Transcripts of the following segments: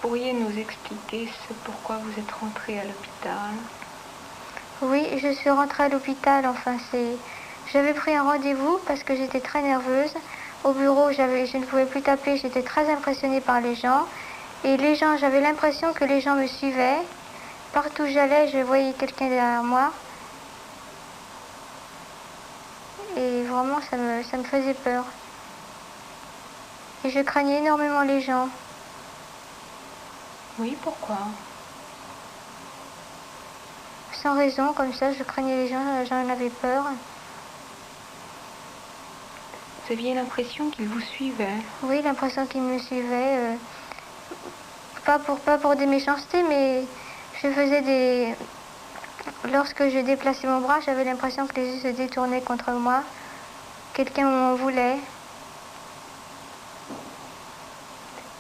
pourriez nous expliquer pourquoi vous êtes rentrée à l'hôpital? Oui, je suis rentrée à l'hôpital, J'avais pris un rendez-vous parce que j'étais très nerveuse. Au bureau, je ne pouvais plus taper, j'étais très impressionnée par les gens. Et les gens, j'avais l'impression que les gens me suivaient. Partout où j'allais, je voyais quelqu'un derrière moi. Et vraiment, ça me faisait peur. Et je craignais énormément les gens. Oui, pourquoi? Sans raison, comme ça, je craignais les gens, j'en avais peur. Vous aviez l'impression qu'ils vous suivaient? Oui, l'impression qu'ils me suivaient. Pas pour des méchancetés, mais je faisais des... Lorsque je déplaçais mon bras, j'avais l'impression que les yeux se détournaient contre moi. Quelqu'un m'en voulait.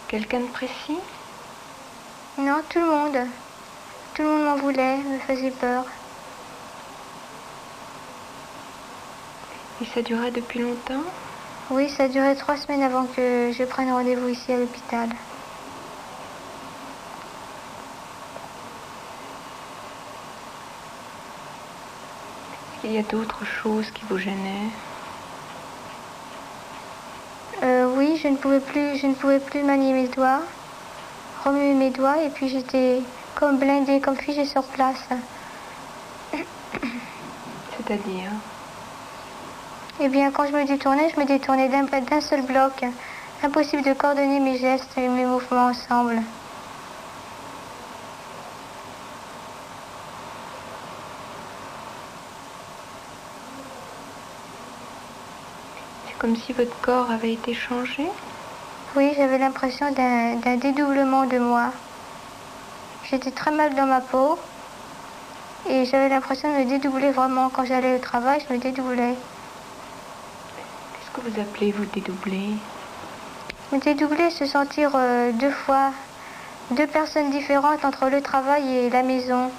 Quelqu'un de précis? Non, tout le monde. Tout le monde m'en voulait, me faisait peur. Et ça durait depuis longtemps? Oui, ça durait 3 semaines avant que je prenne rendez-vous ici à l'hôpital. Est-ce qu'il y a d'autres choses qui vous gênaient? Oui, je ne pouvais plus manier mes doigts, remuer mes doigts, et puis j'étais comme blindée, comme figée sur place. C'est-à-dire? Eh bien, quand je me détournais d'un seul bloc. Impossible de coordonner mes gestes et mes mouvements ensemble. C'est comme si votre corps avait été changé? Oui, j'avais l'impression d'un dédoublement de moi. J'étais très mal dans ma peau et j'avais l'impression de me dédoubler vraiment. Quand j'allais au travail, je me dédoublais. Qu'est-ce que vous appelez vous dédoubler? Me dédoubler, se sentir 2 personnes différentes entre le travail et la maison.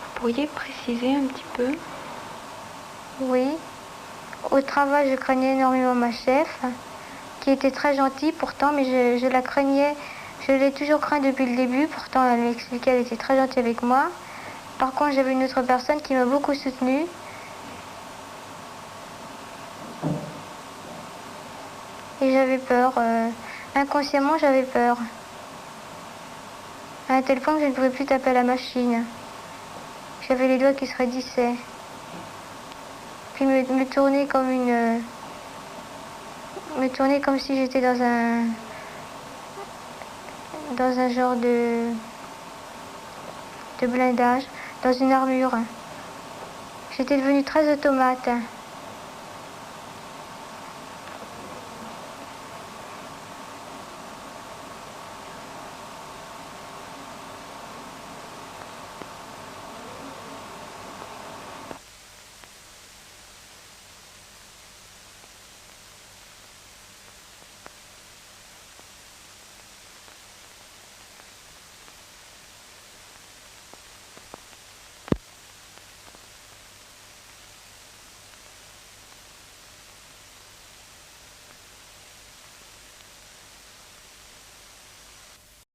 Vous pourriez préciser un petit peu? Oui. Au travail, je craignais énormément ma chef, qui était très gentille pourtant, mais je la craignais. Je l'ai toujours craint depuis le début, pourtant elle m'expliquait qu'elle était très gentille avec moi. Par contre, j'avais une autre personne qui m'a beaucoup soutenue. Et j'avais peur. Inconsciemment, j'avais peur. À un tel point que je ne pouvais plus taper à la machine. J'avais les doigts qui se raidissaient. Puis me tourner me tourner comme si j'étais dans un genre de blindage, dans une armure. J'étais devenue très automate.